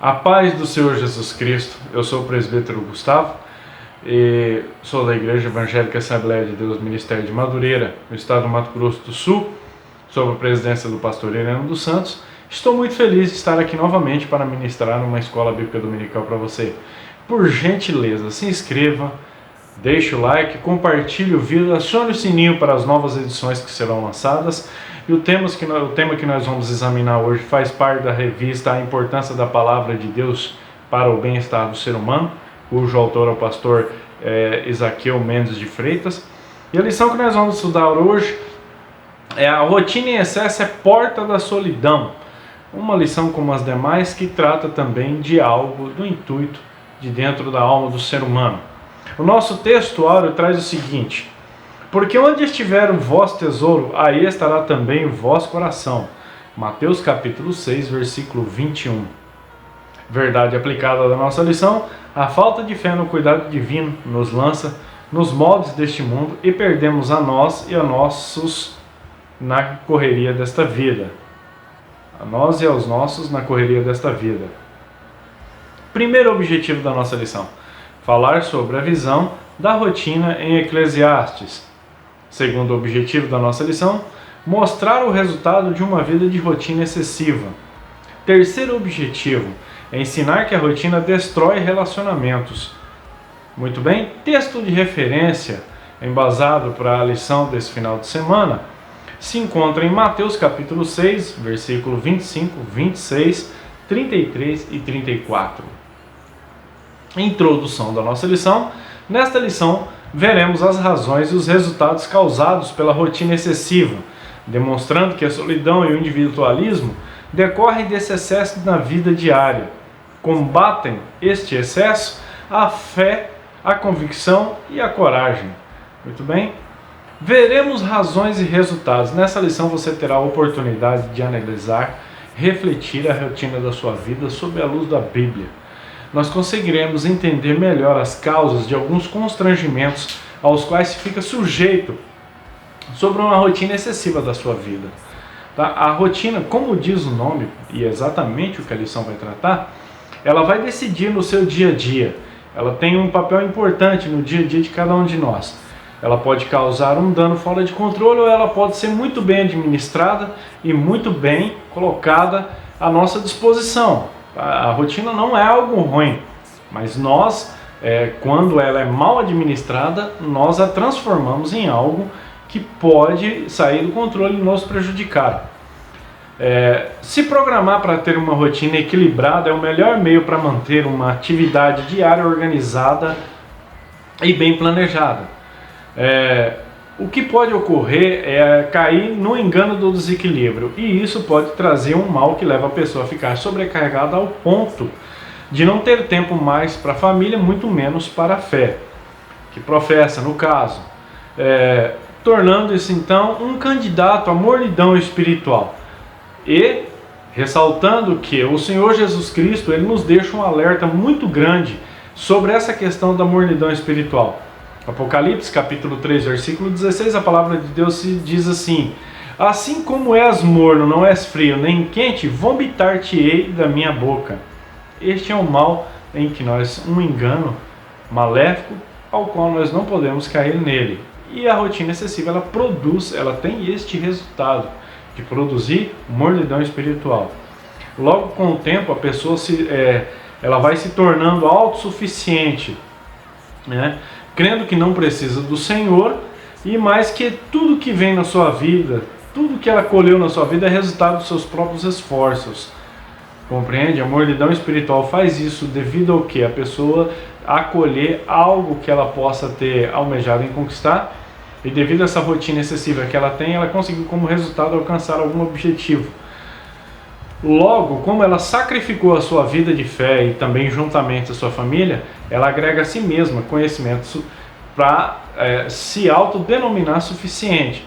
A paz do Senhor Jesus Cristo. Eu sou o presbítero Gustavo e sou da Igreja Evangélica Assembleia de Deus Ministério de Madureira, no estado do Mato Grosso do Sul, sob a presidência do pastor Heleno dos Santos. Estou muito feliz de estar aqui novamente para ministrar numa escola bíblica dominical para você. Por gentileza, se inscreva, deixe o like, compartilhe o vídeo, acione o sininho para as novas edições que serão lançadas. E o tema que nós vamos examinar hoje faz parte da revista A Importância da Palavra de Deus para o Bem-Estar do Ser Humano, cujo autor é o pastor Isaqueu Mendes de Freitas. E a lição que nós vamos estudar hoje é a rotina em excesso é porta da solidão. Uma lição como as demais que trata também de algo do intuito de dentro da alma do ser humano. O nosso texto áureo traz o seguinte: porque onde estiver o vosso tesouro, aí estará também o vosso coração. Mateus capítulo 6, versículo 21. Verdade aplicada da nossa lição: a falta de fé no cuidado divino nos lança nos moldes deste mundo e perdemos a nós e a nossos na correria desta vida. A nós e aos nossos na correria desta vida. Primeiro objetivo da nossa lição: falar sobre a visão da rotina em Eclesiastes. Segundo objetivo da nossa lição: mostrar o resultado de uma vida de rotina excessiva. Terceiro objetivo: ensinar que a rotina destrói relacionamentos. Muito bem, texto de referência embasado para a lição desse final de semana se encontra em Mateus capítulo 6, versículo 25, 26, 33 e 34. Introdução da nossa lição. Nesta lição, veremos as razões e os resultados causados pela rotina excessiva, demonstrando que a solidão e o individualismo decorrem desse excesso na vida diária. Combatem este excesso a fé, a convicção e a coragem. Muito bem? Veremos razões e resultados. Nessa lição você terá a oportunidade de analisar, refletir a rotina da sua vida sob a luz da Bíblia. Nós conseguiremos entender melhor as causas de alguns constrangimentos aos quais se fica sujeito sobre uma rotina excessiva da sua vida. Tá? A rotina, como diz o nome, e é exatamente o que a lição vai tratar, ela vai decidir no seu dia a dia. Ela tem um papel importante no dia a dia de cada um de nós. Ela pode causar um dano fora de controle ou ela pode ser muito bem administrada e muito bem colocada à nossa disposição. A rotina não é algo ruim, mas nós, quando ela é mal administrada, nós a transformamos em algo que pode sair do controle e nos prejudicar. Se programar para ter uma rotina equilibrada é o melhor meio para manter uma atividade diária organizada e bem planejada. O que pode ocorrer é cair no engano do desequilíbrio, e isso pode trazer um mal que leva a pessoa a ficar sobrecarregada ao ponto de não ter tempo mais para a família, muito menos para a fé que professa, no caso, tornando-se então um candidato à mornidão espiritual. E ressaltando que o Senhor Jesus Cristo ele nos deixa um alerta muito grande sobre essa questão da mornidão espiritual. Apocalipse capítulo 3, versículo 16, a palavra de Deus diz assim: assim como és morno, não és frio, nem quente, vomitar-te-ei da minha boca. Este é o mal em que nós, um engano maléfico, ao qual nós não podemos cair nele. E a rotina excessiva, ela tem este resultado, de produzir mornidão espiritual. Logo com o tempo, a pessoa ela vai se tornando autossuficiente, né? Crendo que não precisa do Senhor, e mais que tudo que vem na sua vida, tudo que ela colheu na sua vida é resultado dos seus próprios esforços. Compreende? A mornidão espiritual faz isso devido ao que? A pessoa acolher algo que ela possa ter almejado em conquistar, e devido a essa rotina excessiva que ela tem, ela conseguiu como resultado alcançar algum objetivo. Logo, como ela sacrificou a sua vida de fé e também juntamente a sua família, ela agrega a si mesma conhecimentos para se autodenominar suficiente.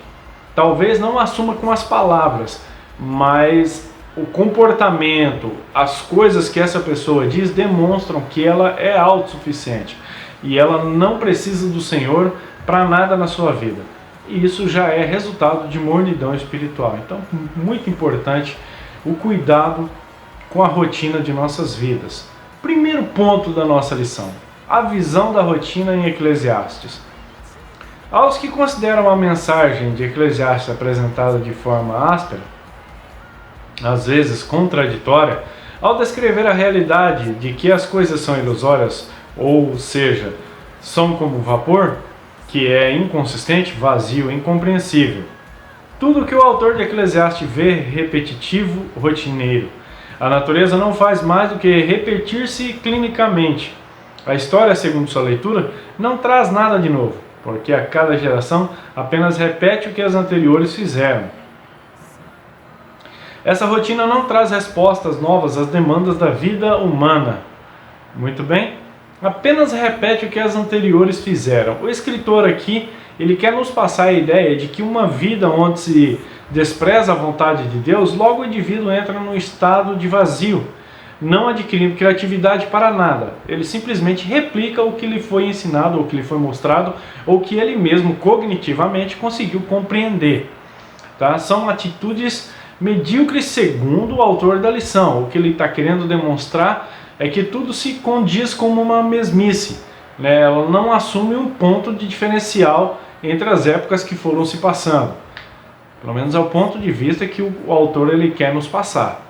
Talvez não assuma com as palavras, mas o comportamento, as coisas que essa pessoa diz demonstram que ela é autossuficiente e ela não precisa do Senhor para nada na sua vida. E isso já é resultado de mornidão espiritual. Então, muito importante o cuidado com a rotina de nossas vidas. Primeiro ponto da nossa lição: a visão da rotina em Eclesiastes. Aos que consideram a mensagem de Eclesiastes apresentada de forma áspera, às vezes contraditória, ao descrever a realidade de que as coisas são ilusórias, ou seja, são como vapor, que é inconsistente, vazio, incompreensível. Tudo que o autor de Eclesiastes vê repetitivo, rotineiro. A natureza não faz mais do que repetir-se clinicamente. A história, segundo sua leitura, não traz nada de novo, porque a cada geração apenas repete o que as anteriores fizeram. Essa rotina não traz respostas novas às demandas da vida humana. Muito bem? Apenas repete o que as anteriores fizeram. O escritor aqui, ele quer nos passar a ideia de que uma vida onde se despreza a vontade de Deus, logo o indivíduo entra num estado de vazio, não adquirindo criatividade para nada. Ele simplesmente replica o que lhe foi ensinado, ou o que lhe foi mostrado, ou que ele mesmo cognitivamente conseguiu compreender. Tá? São atitudes medíocres segundo o autor da lição. O que ele está querendo demonstrar é que tudo se condiz como uma mesmice, né? Ela não assume um ponto de diferencial entre as épocas que foram se passando. Pelo menos é o ponto de vista que o autor ele quer nos passar.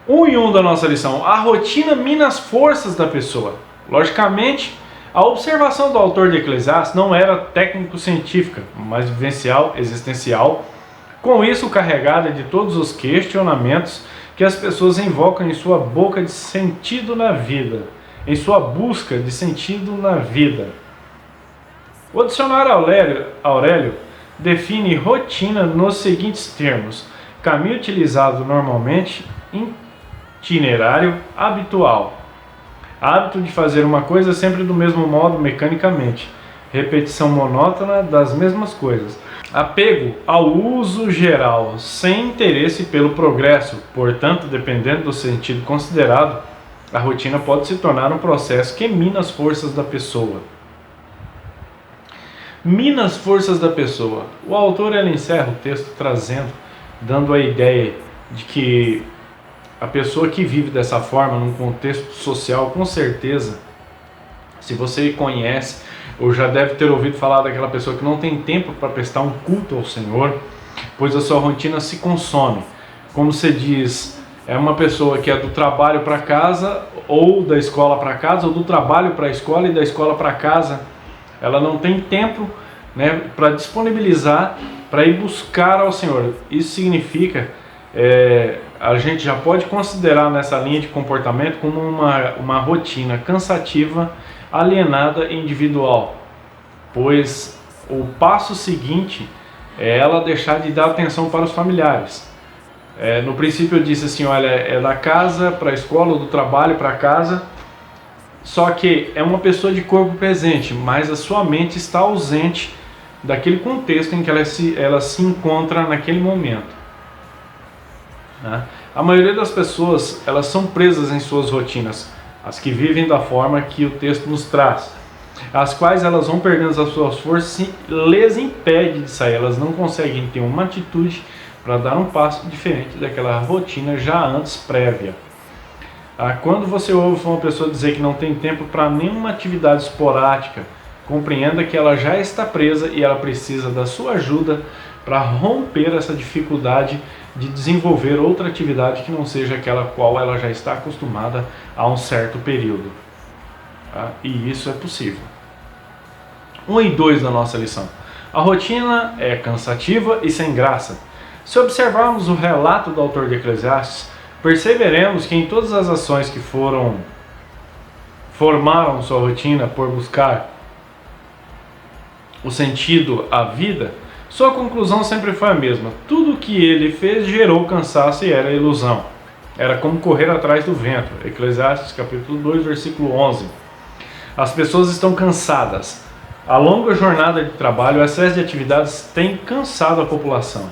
1 e 1 da nossa lição: a rotina mina as forças da pessoa. Logicamente, a observação do autor de Eclesiastes não era técnico-científica, mas vivencial, existencial, com isso carregada de todos os questionamentos que as pessoas invocam em sua boca de sentido na vida, em sua busca de sentido na vida. O dicionário Aurélio define rotina nos seguintes termos: caminho utilizado normalmente, itinerário, habitual. Hábito de fazer uma coisa sempre do mesmo modo, mecanicamente. Repetição monótona das mesmas coisas. Apego ao uso geral, sem interesse pelo progresso. Portanto, dependendo do sentido considerado, a rotina pode se tornar um processo que mina as forças da pessoa. Mina as forças da pessoa. O autor ele encerra o texto dando a ideia de que a pessoa que vive dessa forma, num contexto social, com certeza, se você conhece, ou já deve ter ouvido falar daquela pessoa que não tem tempo para prestar um culto ao Senhor, pois a sua rotina se consome. Como se diz, é uma pessoa que é do trabalho para casa, ou da escola para casa, ou do trabalho para a escola e da escola para casa. Ela não tem tempo, né, para disponibilizar, para ir buscar ao Senhor. Isso significa, a gente já pode considerar nessa linha de comportamento como uma rotina cansativa, alienada e individual, pois o passo seguinte é ela deixar de dar atenção para os familiares. No princípio eu disse assim, olha, é da casa para a escola, ou do trabalho para casa, só que é uma pessoa de corpo presente, mas a sua mente está ausente daquele contexto em que ela se encontra naquele momento. Né? A maioria das pessoas, elas são presas em suas rotinas, as que vivem da forma que o texto nos traz, as quais elas vão perdendo as suas forças e lhes impede de sair. Elas não conseguem ter uma atitude para dar um passo diferente daquela rotina já antes prévia. Quando você ouve uma pessoa dizer que não tem tempo para nenhuma atividade esporádica, compreenda que ela já está presa e ela precisa da sua ajuda para romper essa dificuldade de desenvolver outra atividade que não seja aquela qual ela já está acostumada há um certo período. E isso é possível. 1 e 2 da nossa lição. A rotina é cansativa e sem graça. Se observarmos o relato do autor de Eclesiastes, perceberemos que em todas as ações que formaram sua rotina por buscar o sentido à vida, sua conclusão sempre foi a mesma. Tudo o que ele fez gerou cansaço e era ilusão. Era como correr atrás do vento. Eclesiastes capítulo 2, versículo 11. As pessoas estão cansadas. A longa jornada de trabalho, o excesso de atividades tem cansado a população.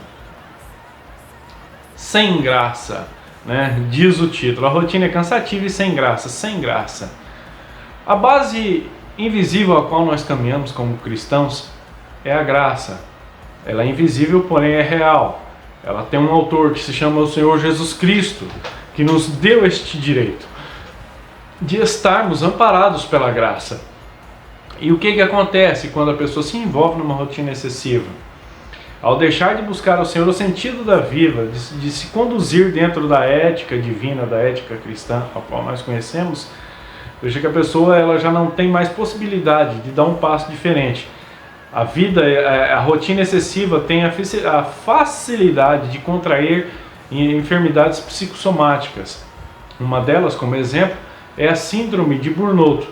Sem graça, né? Diz o título. A rotina é cansativa e sem graça. Sem graça. A base invisível a qual nós caminhamos como cristãos é a graça. Ela é invisível, porém é real. Ela tem um autor que se chama o Senhor Jesus Cristo, que nos deu este direito de estarmos amparados pela graça. E o que acontece quando a pessoa se envolve numa rotina excessiva? Ao deixar de buscar ao Senhor o sentido da vida, de se conduzir dentro da ética divina, da ética cristã, a qual nós conhecemos, veja que a pessoa ela já não tem mais possibilidade de dar um passo diferente. A vida, a rotina excessiva tem a facilidade de contrair enfermidades psicossomáticas. Uma delas, como exemplo, é a síndrome de burnout,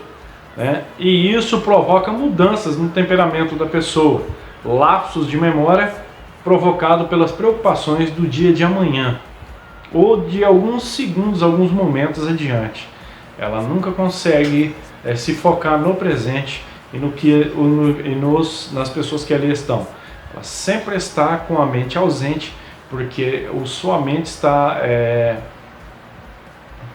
né? E isso provoca mudanças no temperamento da pessoa, lapsos de memória provocado pelas preocupações do dia de amanhã ou de alguns segundos, alguns momentos adiante. Ela nunca consegue se focar no presente e nas pessoas que ali estão. Ela sempre está com a mente ausente, porque sua mente está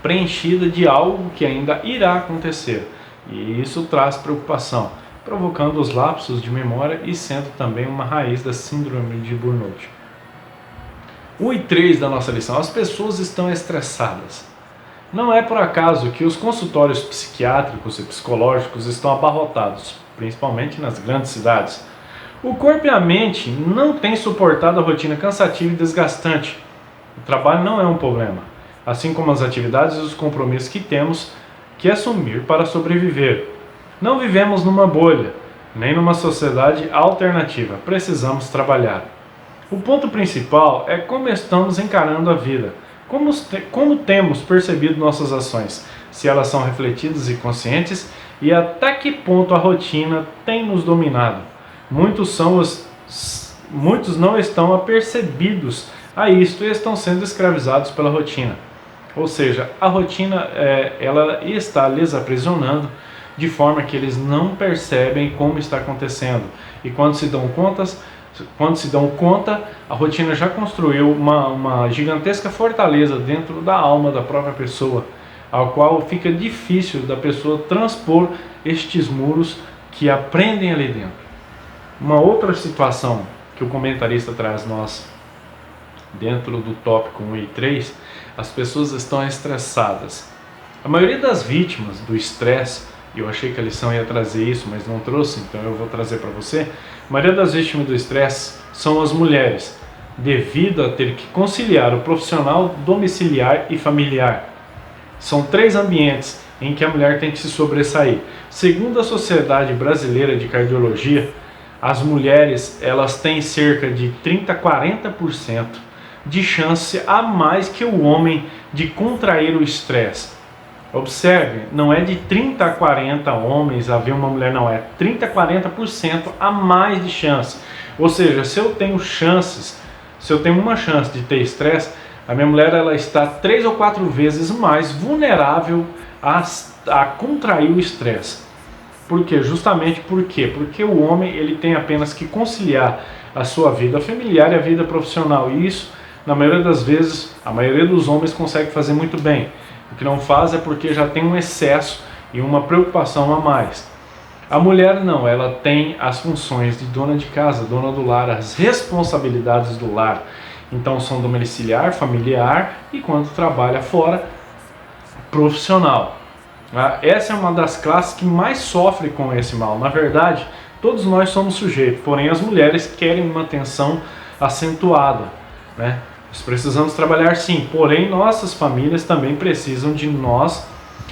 preenchida de algo que ainda irá acontecer. E isso traz preocupação, provocando os lapsos de memória e sendo também uma raiz da síndrome de burnout. 1 e 3 da nossa lição. As pessoas estão estressadas. Não é por acaso que os consultórios psiquiátricos e psicológicos estão abarrotados, principalmente nas grandes cidades. O corpo e a mente não têm suportado a rotina cansativa e desgastante. O trabalho não é um problema, assim como as atividades e os compromissos que temos que assumir para sobreviver. Não vivemos numa bolha, nem numa sociedade alternativa. Precisamos trabalhar. O ponto principal é como estamos encarando a vida, como temos percebido nossas ações, se elas são refletidas e conscientes, e até que ponto a rotina tem nos dominado. Muitos não estão apercebidos a isto e estão sendo escravizados pela rotina. Ou seja, a rotina ela está lhes aprisionando de forma que eles não percebem como está acontecendo. E quando se dão conta, a rotina já construiu uma gigantesca fortaleza dentro da alma da própria pessoa, ao qual fica difícil da pessoa transpor estes muros que aprendem ali dentro. Uma outra situação que o comentarista traz nós dentro do tópico 1 e 3, as pessoas estão estressadas. A maioria das vítimas do estresse, eu achei que a lição ia trazer isso, mas não trouxe, então eu vou trazer para você. A maioria das vítimas do estresse são as mulheres, devido a ter que conciliar o profissional, domiciliar e familiar. São 3 ambientes em que a mulher tem que se sobressair. Segundo a Sociedade Brasileira de Cardiologia, as mulheres elas têm cerca de 30 a 40% de chance a mais que o homem de contrair o estresse. Observe, não é de 30 a 40 homens a ver uma mulher, não, é 30 a 40% a mais de chance. Ou seja, se eu tenho uma chance de ter estresse, a minha mulher ela está 3 ou 4 vezes mais vulnerável a contrair o estresse. Por quê? Justamente por quê? Porque o homem ele tem apenas que conciliar a sua vida familiar e a vida profissional. E isso, na maioria das vezes, a maioria dos homens consegue fazer muito bem. O que não faz é porque já tem um excesso e uma preocupação a mais. A mulher não, ela tem as funções de dona de casa, dona do lar, as responsabilidades do lar. Então são domiciliar, familiar e quando trabalha fora, profissional. Essa é uma das classes que mais sofre com esse mal. Na verdade, todos nós somos sujeitos, porém as mulheres querem uma atenção acentuada, né? Nós precisamos trabalhar sim, porém nossas famílias também precisam de nós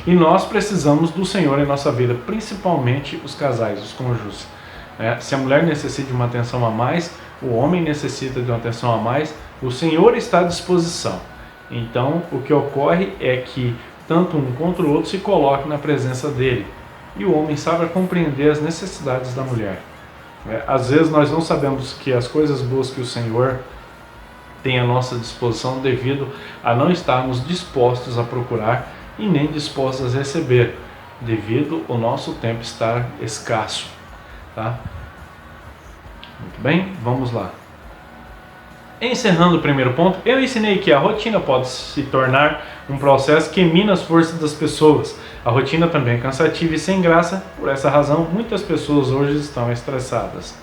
e nós precisamos do Senhor em nossa vida, principalmente os casais, os cônjuges. Se a mulher necessita de uma atenção a mais, o homem necessita de uma atenção a mais, o Senhor está à disposição. Então o que ocorre é que tanto um quanto o outro se coloque na presença dele e o homem saiba compreender as necessidades da mulher. Às vezes nós não sabemos que as coisas boas que o Senhor tem à nossa disposição devido a não estarmos dispostos a procurar e nem dispostos a receber, devido ao nosso tempo estar escasso. Tá? Muito bem, vamos lá. Encerrando o primeiro ponto, eu ensinei que a rotina pode se tornar um processo que mina as forças das pessoas. A rotina também é cansativa e sem graça, por essa razão muitas pessoas hoje estão estressadas.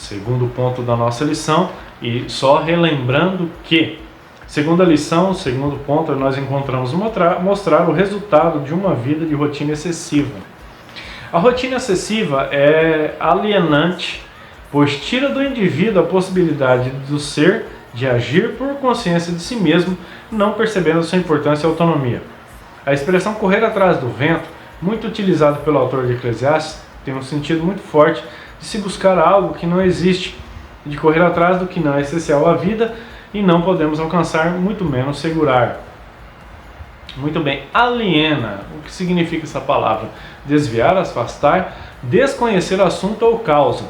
segundo ponto da nossa lição, e só relembrando que, segundo a lição, segundo ponto, nós encontramos mostrar o resultado de uma vida de rotina excessiva. A rotina excessiva é alienante, pois tira do indivíduo a possibilidade do ser de agir por consciência de si mesmo, não percebendo sua importância e autonomia. A expressão correr atrás do vento, muito utilizada pelo autor de Eclesiastes, tem um sentido muito forte de se buscar algo que não existe, de correr atrás do que não é essencial à vida e não podemos alcançar, muito menos segurar. Muito bem, aliena. O que significa essa palavra? Desviar, afastar, desconhecer assunto ou causa.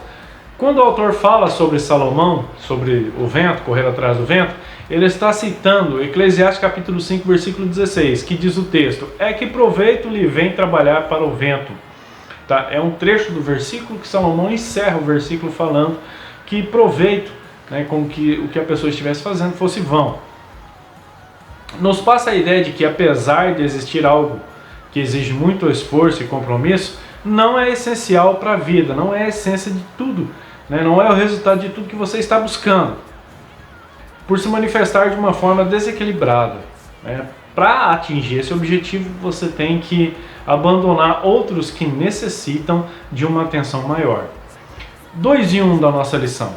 Quando o autor fala sobre Salomão, sobre o vento, correr atrás do vento, ele está citando Eclesiastes capítulo 5, versículo 16, que diz o texto: é que proveito lhe vem trabalhar para o vento. Tá? É um trecho do versículo que Salomão encerra o versículo falando que proveito, né, com que o que a pessoa estivesse fazendo fosse vão. Nos passa a ideia de que, apesar de existir algo que exige muito esforço e compromisso, não é essencial para a vida, não é a essência de tudo, né, não é o resultado de tudo que você está buscando, por se manifestar de uma forma desequilibrada. Né? Para atingir esse objetivo, você tem que abandonar outros que necessitam de uma atenção maior. 2 em 1 da nossa lição.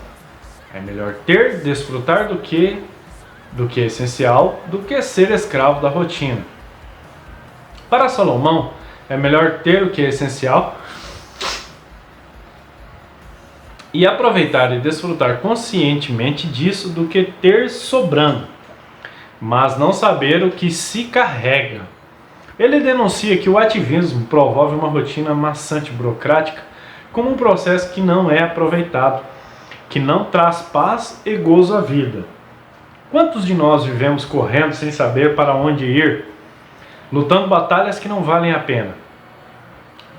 É melhor ter, desfrutar do que é essencial, do que ser escravo da rotina. Para Salomão, é melhor ter o que é essencial e aproveitar e desfrutar conscientemente disso do que ter sobrando, mas não saber o que se carrega. Ele denuncia que o ativismo promove uma rotina maçante e burocrática como um processo que não é aproveitado, que não traz paz e gozo à vida. Quantos de nós vivemos correndo sem saber para onde ir, lutando batalhas que não valem a pena,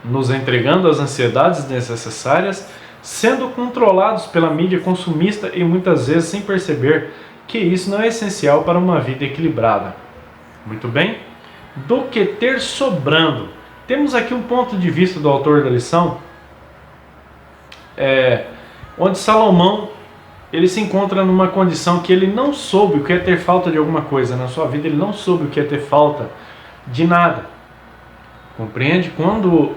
nos entregando às ansiedades desnecessárias, sendo controlados pela mídia consumista e muitas vezes sem perceber que isso não é essencial para uma vida equilibrada. Muito bem? Do que ter sobrando. Temos aqui um ponto de vista do autor da lição, onde Salomão ele se encontra numa condição que ele não soube o que é ter falta de alguma coisa na sua vida, ele não soube o que é ter falta de nada. Compreende? Quando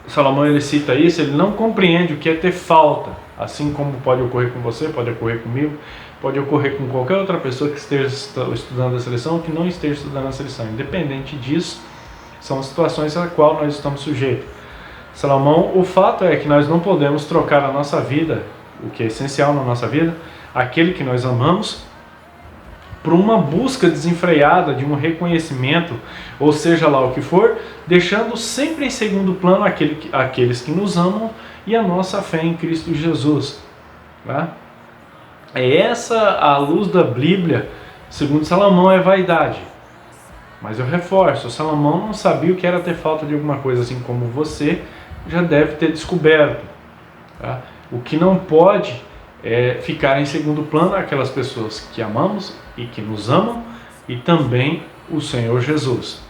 Salomão ele cita isso, ele não compreende o que é ter falta, assim como pode ocorrer com você, pode ocorrer comigo, pode ocorrer com qualquer outra pessoa que esteja estudando essa lição ou que não esteja estudando essa lição. Independente disso, são situações a qual nós estamos sujeitos. Salomão, o fato é que nós não podemos trocar a nossa vida, o que é essencial na nossa vida, aquele que nós amamos, por uma busca desenfreada de um reconhecimento, ou seja lá o que for, deixando sempre em segundo plano aqueles que nos amam e a nossa fé em Cristo Jesus. Tá? É essa a luz da Bíblia, segundo Salomão, é vaidade. Mas eu reforço, Salomão não sabia o que era ter falta de alguma coisa, assim como você já deve ter descoberto. Tá? O que não pode é ficar em segundo plano aquelas pessoas que amamos e que nos amam e também o Senhor Jesus.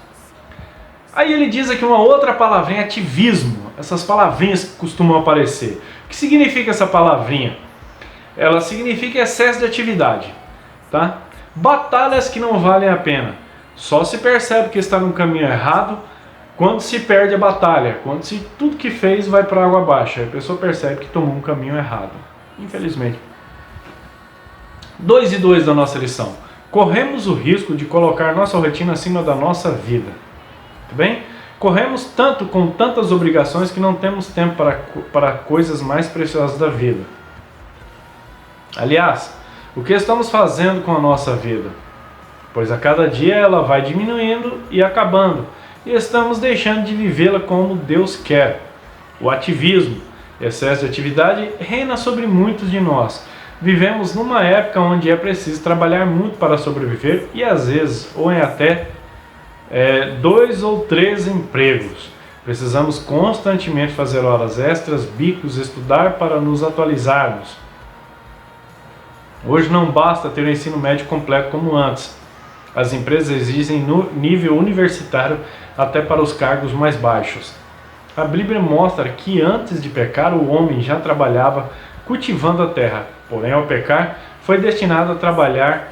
Aí ele diz aqui uma outra palavrinha, ativismo. Essas palavrinhas que costumam aparecer. O que significa essa palavrinha? Ela significa excesso de atividade. Tá? Batalhas que não valem a pena. Só se percebe que está no caminho errado quando se perde a batalha, quando tudo que fez vai para água abaixo. A pessoa percebe que tomou um caminho errado. Infelizmente. 2 e 2 da nossa lição. Corremos o risco de colocar nossa rotina acima da nossa vida. Tudo bem? Corremos tanto com tantas obrigações que não temos tempo para coisas mais preciosas da vida. Aliás, o que estamos fazendo com a nossa vida? Pois a cada dia ela vai diminuindo e acabando, e estamos deixando de vivê-la como Deus quer. O ativismo, excesso de atividade, reina sobre muitos de nós. Vivemos numa época onde é preciso trabalhar muito para sobreviver e às vezes, ou em até 2 ou 3 empregos. Precisamos constantemente fazer horas extras, bicos, estudar para nos atualizarmos. Hoje não basta ter o ensino médio completo como antes. As empresas exigem no nível universitário até para os cargos mais baixos. A Bíblia mostra que antes de pecar, o homem já trabalhava cultivando a terra. Porém, ao pecar, foi destinado a trabalhar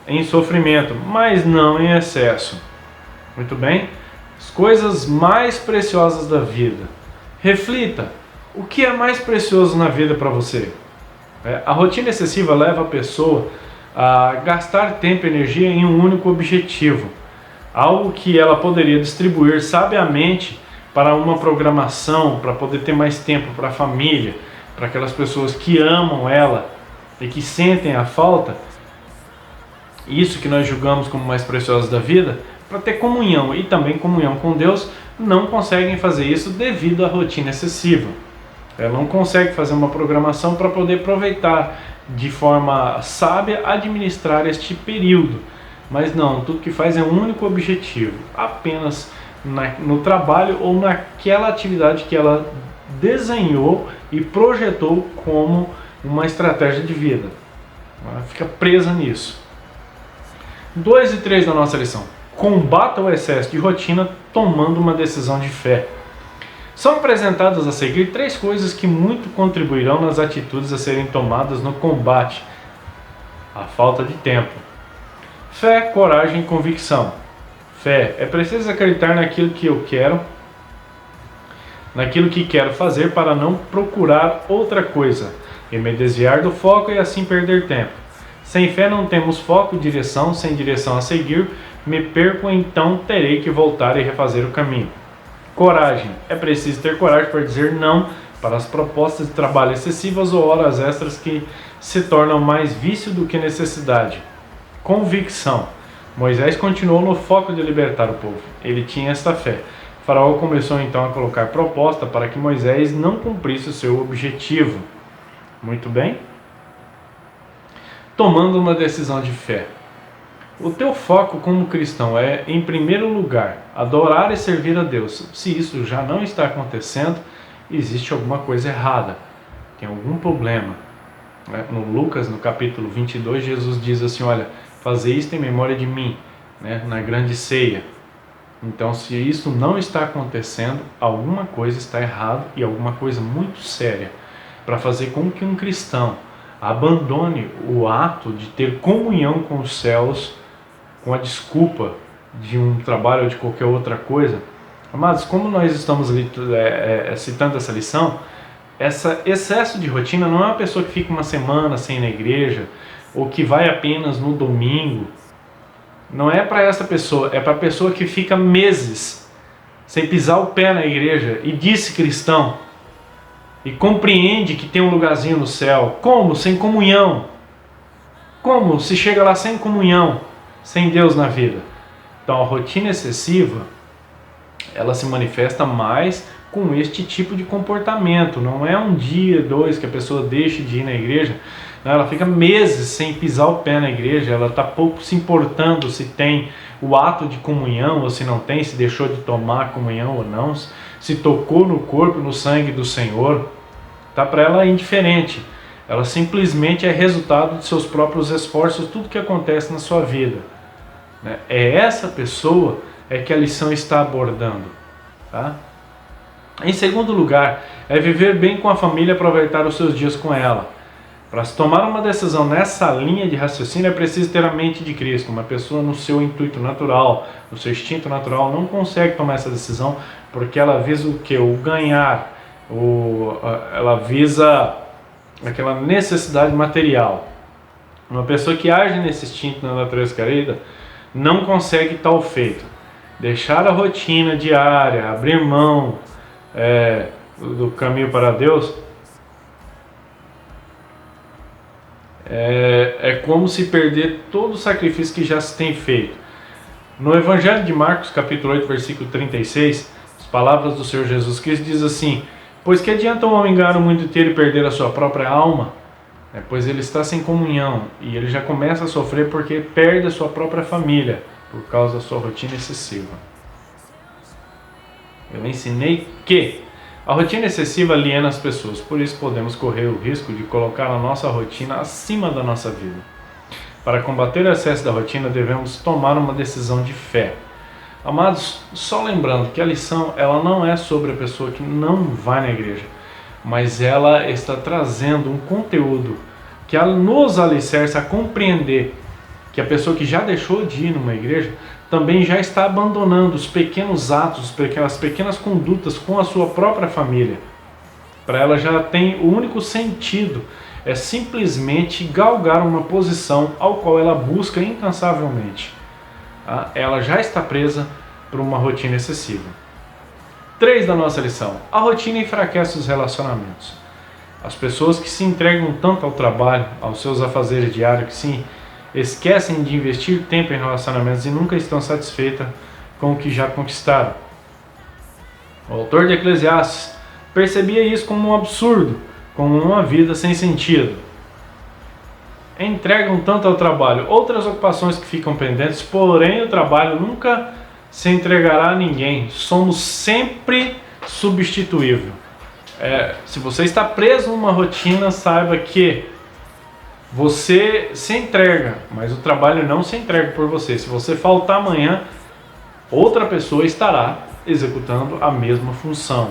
em sofrimento, mas não em excesso. Muito bem? As coisas mais preciosas da vida. Reflita, o que é mais precioso na vida para você? A rotina excessiva leva a pessoa a gastar tempo e energia em um único objetivo, algo que ela poderia distribuir sabiamente para uma programação, para poder ter mais tempo para a família, para aquelas pessoas que amam ela e que sentem a falta, isso que nós julgamos como mais precioso da vida, para ter comunhão e também comunhão com Deus, não conseguem fazer isso devido à rotina excessiva. Ela não consegue fazer uma programação para poder aproveitar de forma sábia, administrar este período. Mas não, tudo que faz é um único objetivo, apenas no trabalho ou naquela atividade que ela desenhou e projetou como uma estratégia de vida. Ela fica presa nisso. 2 e 3 da nossa lição. Combata o excesso de rotina tomando uma decisão de fé. São apresentadas a seguir 3 coisas que muito contribuirão nas atitudes a serem tomadas no combate à falta de tempo. Fé, coragem e convicção. Fé, é preciso acreditar naquilo que eu quero, naquilo que quero fazer para não procurar outra coisa e me desviar do foco e assim perder tempo. Sem fé não temos foco e direção, sem direção a seguir, me perco, então terei que voltar e refazer o caminho. Coragem, é preciso ter coragem para dizer não para as propostas de trabalho excessivas ou horas extras que se tornam mais vício do que necessidade. Convicção, Moisés continuou no foco de libertar o povo, ele tinha esta fé. O faraó começou então a colocar proposta para que Moisés não cumprisse o seu objetivo. Muito bem? Tomando uma decisão de fé. O teu foco como cristão é, em primeiro lugar, adorar e servir a Deus. Se isso já não está acontecendo, existe alguma coisa errada, tem algum problema. No Lucas, no capítulo 22, Jesus diz assim, olha, fazer isto em memória de mim, na grande ceia. Então, se isso não está acontecendo, alguma coisa está errada e alguma coisa muito séria para fazer com que um cristão abandone o ato de ter comunhão com os céus com a desculpa de um trabalho ou de qualquer outra coisa. Amados, como nós estamos citando essa lição, esse excesso de rotina não é uma pessoa que fica uma semana sem ir na igreja ou que vai apenas no domingo. Não é para essa pessoa, é para a pessoa que fica meses sem pisar o pé na igreja e diz cristão e compreende que tem um lugarzinho no céu. Como? Sem comunhão. Como se chega lá sem comunhão, sem Deus na vida? Então a rotina excessiva, ela se manifesta mais com este tipo de comportamento. Não é um dia, 2 que a pessoa deixa de ir na igreja. Não, ela fica meses sem pisar o pé na igreja. Ela está pouco se importando se tem o ato de comunhão ou se não tem, se deixou de tomar comunhão ou não, se tocou no corpo, no sangue do Senhor. Tá, para ela é indiferente. Ela simplesmente é resultado de seus próprios esforços, tudo que acontece na sua vida. É essa pessoa que a lição está abordando. Tá? Em segundo lugar, é viver bem com a família e aproveitar os seus dias com ela. Para se tomar uma decisão nessa linha de raciocínio, é preciso ter a mente de Cristo. Uma pessoa no seu intuito natural, no seu instinto natural, não consegue tomar essa decisão porque ela visa o quê? O ganhar. Ela visa aquela necessidade material. Uma pessoa que age nesse instinto na natureza caída não consegue tal feito. Deixar a rotina diária, abrir mão do caminho para Deus, é como se perder todo o sacrifício que já se tem feito. No Evangelho de Marcos, capítulo 8, versículo 36, as palavras do Senhor Jesus Cristo diz assim: pois que adianta um homem ganhar o mundo inteiro e perder a sua própria alma? Pois ele está sem comunhão e ele já começa a sofrer porque perde a sua própria família por causa da sua rotina excessiva. Eu ensinei que a rotina excessiva aliena as pessoas, por isso podemos correr o risco de colocar a nossa rotina acima da nossa vida. Para combater o excesso da rotina, devemos tomar uma decisão de fé. Amados, só lembrando que a lição ela não é sobre a pessoa que não vai na igreja, mas ela está trazendo um conteúdo que ela nos alicerça a compreender que a pessoa que já deixou de ir numa igreja também já está abandonando os pequenos atos, as pequenas condutas com a sua própria família. Para ela já tem o único sentido, é simplesmente galgar uma posição ao qual ela busca incansavelmente. Ela já está presa por uma rotina excessiva. 3 da nossa lição. A rotina enfraquece os relacionamentos. As pessoas que se entregam tanto ao trabalho, aos seus afazeres diários, que se esquecem de investir tempo em relacionamentos e nunca estão satisfeitas com o que já conquistaram. O autor de Eclesiastes percebia isso como um absurdo, como uma vida sem sentido. Entregam tanto ao trabalho outras ocupações que ficam pendentes, porém o trabalho nunca se entregará a ninguém. Somos sempre substituível. Se você está preso numa rotina, saiba que você se entrega, mas o trabalho não se entrega por você. Se você faltar amanhã, outra pessoa estará executando a mesma função.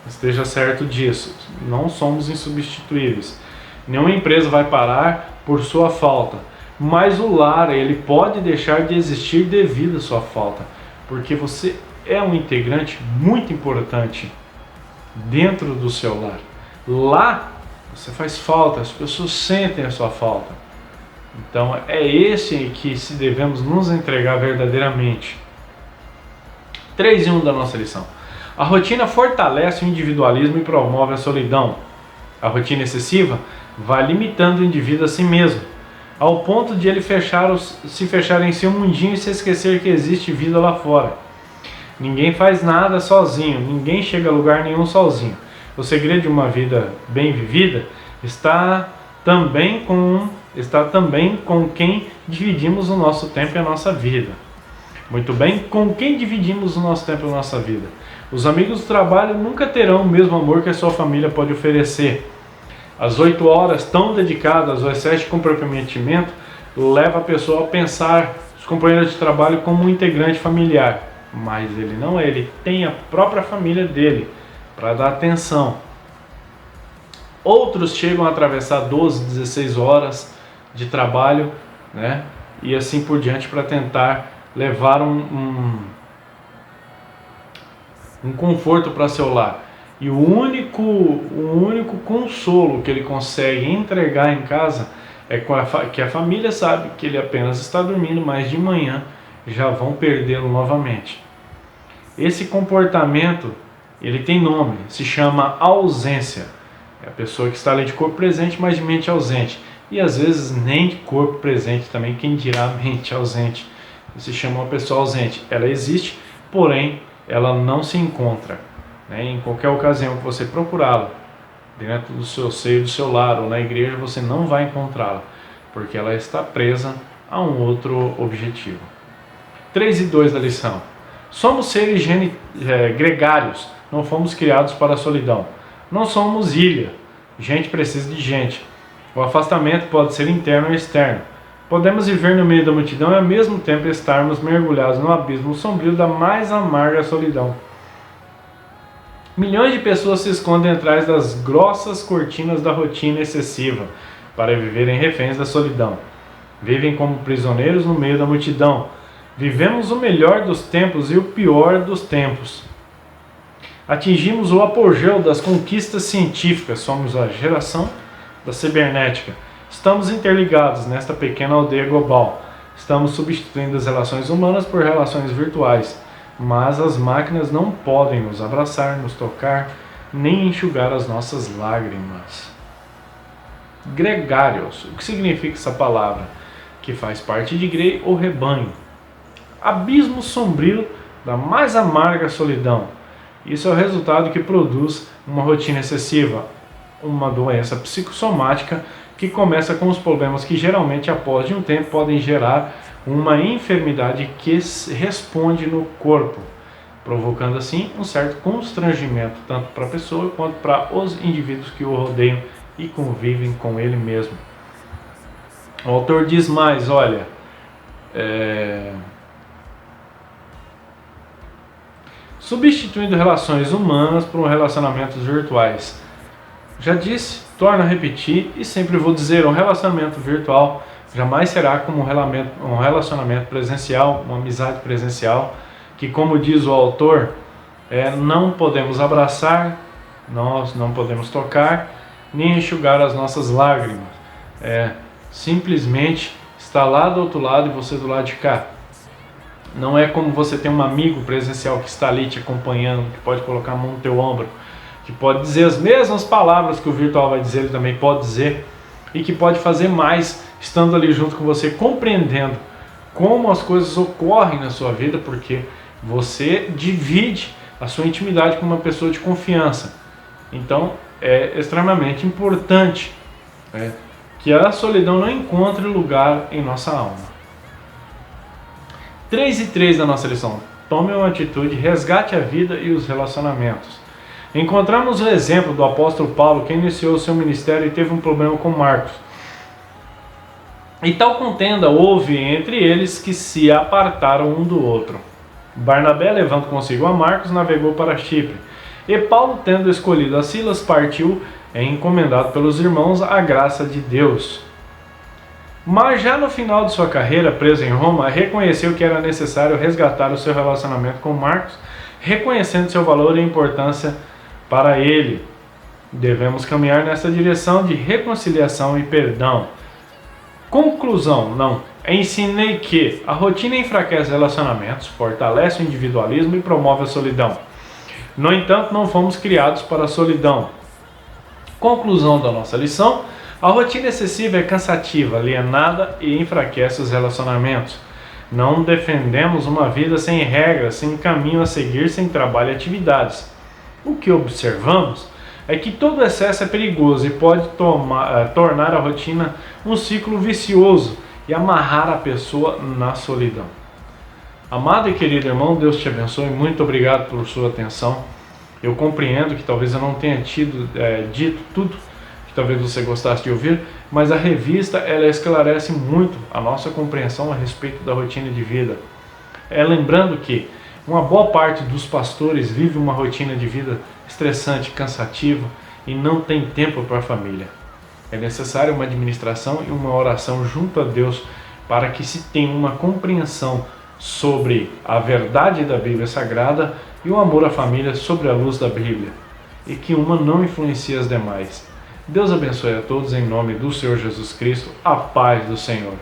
Esteja certo disso. Não somos insubstituíveis. Nenhuma empresa vai parar por sua falta. Mas o lar, ele pode deixar de existir devido à sua falta. Porque você é um integrante muito importante dentro do seu lar. Lá, você faz falta, as pessoas sentem a sua falta. Então é esse que se devemos nos entregar verdadeiramente. 3 e 1 da nossa lição. A rotina fortalece o individualismo e promove a solidão. A rotina excessiva vai limitando o indivíduo a si mesmo, ao ponto de ele se fechar em seu mundinho e se esquecer que existe vida lá fora. Ninguém faz nada sozinho, ninguém chega a lugar nenhum sozinho. O segredo de uma vida bem vivida está também com quem dividimos o nosso tempo e a nossa vida. Muito bem, com quem dividimos o nosso tempo e a nossa vida? Os amigos do trabalho nunca terão o mesmo amor que a sua família pode oferecer. As 8 horas tão dedicadas ao excesso de comprometimento leva a pessoa a pensar os companheiros de trabalho como um integrante familiar. Mas ele não é, ele tem a própria família dele para dar atenção. Outros chegam a atravessar 12, 16 horas de trabalho, né? E assim por diante para tentar levar um conforto para seu lar. E o único consolo que ele consegue entregar em casa é que a família sabe que ele apenas está dormindo, mas de manhã já vão perdê-lo novamente. Esse comportamento, ele tem nome, se chama ausência. É a pessoa que está ali de corpo presente, mas de mente ausente. E às vezes nem de corpo presente também, quem dirá mente ausente. Se chama uma pessoa ausente. Ela existe, porém ela não se encontra. Em qualquer ocasião que você procurá-la, dentro do seu seio, do seu lar ou na igreja, você não vai encontrá-la, porque ela está presa a um outro objetivo. 3 e 2 da lição. Somos seres gregários, não fomos criados para a solidão. Não somos ilha, gente precisa de gente. O afastamento pode ser interno ou externo. Podemos viver no meio da multidão e ao mesmo tempo estarmos mergulhados no abismo sombrio da mais amarga solidão. Milhões de pessoas se escondem atrás das grossas cortinas da rotina excessiva para viverem reféns da solidão. Vivem como prisioneiros no meio da multidão. Vivemos o melhor dos tempos e o pior dos tempos. Atingimos o apogeu das conquistas científicas, somos a geração da cibernética. Estamos interligados nesta pequena aldeia global. Estamos substituindo as relações humanas por relações virtuais. Mas as máquinas não podem nos abraçar, nos tocar, nem enxugar as nossas lágrimas. Gregários. O que significa essa palavra? Que faz parte de grei ou rebanho. Abismo sombrio da mais amarga solidão. Isso é o resultado que produz uma rotina excessiva, uma doença psicossomática que começa com os problemas que geralmente após de um tempo podem gerar uma enfermidade que responde no corpo, provocando assim um certo constrangimento tanto para a pessoa quanto para os indivíduos que o rodeiam e convivem com ele mesmo. O autor diz mais, olha, substituindo relações humanas por relacionamentos virtuais. Já disse, torno a repetir e sempre vou dizer, um relacionamento virtual jamais será como um relacionamento presencial, uma amizade presencial, que, como diz o autor, não podemos abraçar, nós não podemos tocar, nem enxugar as nossas lágrimas. Simplesmente está lá do outro lado e você do lado de cá. Não é como você tem um amigo presencial que está ali te acompanhando, que pode colocar a mão no teu ombro, que pode dizer as mesmas palavras que o virtual vai dizer, ele também pode dizer, e que pode fazer mais estando ali junto com você, compreendendo como as coisas ocorrem na sua vida, porque você divide a sua intimidade com uma pessoa de confiança. Então é extremamente importante que a solidão não encontre lugar em nossa alma. 3 e 3 da nossa lição. Tome uma atitude, resgate a vida e os relacionamentos. Encontramos o exemplo do apóstolo Paulo, que iniciou o seu ministério e teve um problema com Marcos. E tal contenda houve entre eles que se apartaram um do outro. Barnabé, levando consigo a Marcos, navegou para Chipre. E Paulo, tendo escolhido a Silas, partiu, encomendado pelos irmãos à graça de Deus. Mas já no final de sua carreira, preso em Roma, reconheceu que era necessário resgatar o seu relacionamento com Marcos, reconhecendo seu valor e importância para ele. Devemos caminhar nessa direção de reconciliação e perdão. Conclusão, não. Ensinei que a rotina enfraquece relacionamentos, fortalece o individualismo e promove a solidão. No entanto, não fomos criados para a solidão. Conclusão da nossa lição: a rotina excessiva é cansativa, alienada e enfraquece os relacionamentos. Não defendemos uma vida sem regras, sem caminho a seguir, sem trabalho e atividades. O que observamos é que todo excesso é perigoso e pode tornar a rotina um ciclo vicioso e amarrar a pessoa na solidão. Amado e querido irmão, Deus te abençoe. Muito obrigado por sua atenção. Eu compreendo que talvez eu não tenha dito tudo que talvez você gostasse de ouvir, mas a revista ela esclarece muito a nossa compreensão a respeito da rotina de vida. Lembrando que uma boa parte dos pastores vive uma rotina de vida estressante, cansativa e não tem tempo para a família. É necessário uma administração e uma oração junto a Deus para que se tenha uma compreensão sobre a verdade da Bíblia Sagrada e o amor à família sobre a luz da Bíblia, e que uma não influencie as demais. Deus abençoe a todos em nome do Senhor Jesus Cristo. A paz do Senhor.